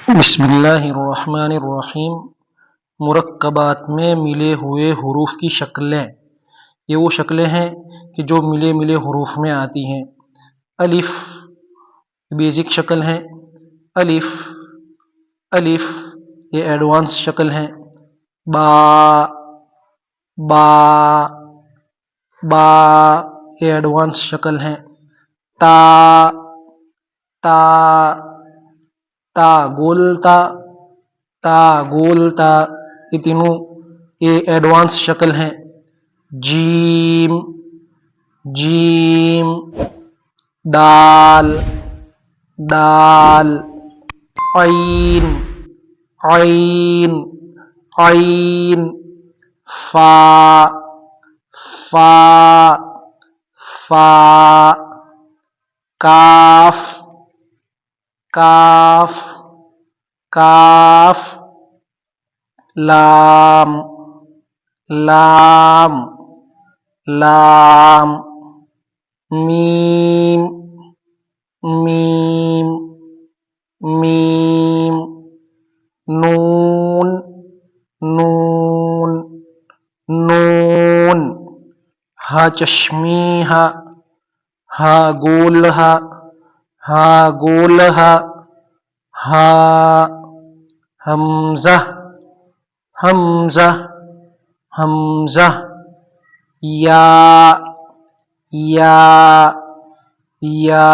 بسم اللہ الرحمن الرحیم۔ مرکبات میں ملے ہوئے حروف کی شکلیں، یہ وہ شکلیں ہیں کہ جو ملے ملے حروف میں آتی ہیں۔ الف بیسک شکل ہے، الف الف یہ ایڈوانس شکل ہے۔ با با با یہ ایڈوانس شکل ہے۔ تا تا تا گولتا تا گولتا یہ تینوں یہ ایڈوانس شکل ہیں۔ جیم جیم دال دال عین عین عین فا فا فا کاف کاف کاف لام لام لام میم میم میم نون نون نون ہا چشمی ہا ہا گول ہا ہا گول ہا ہا حمزہ حمزہ حمزہ یا یا یا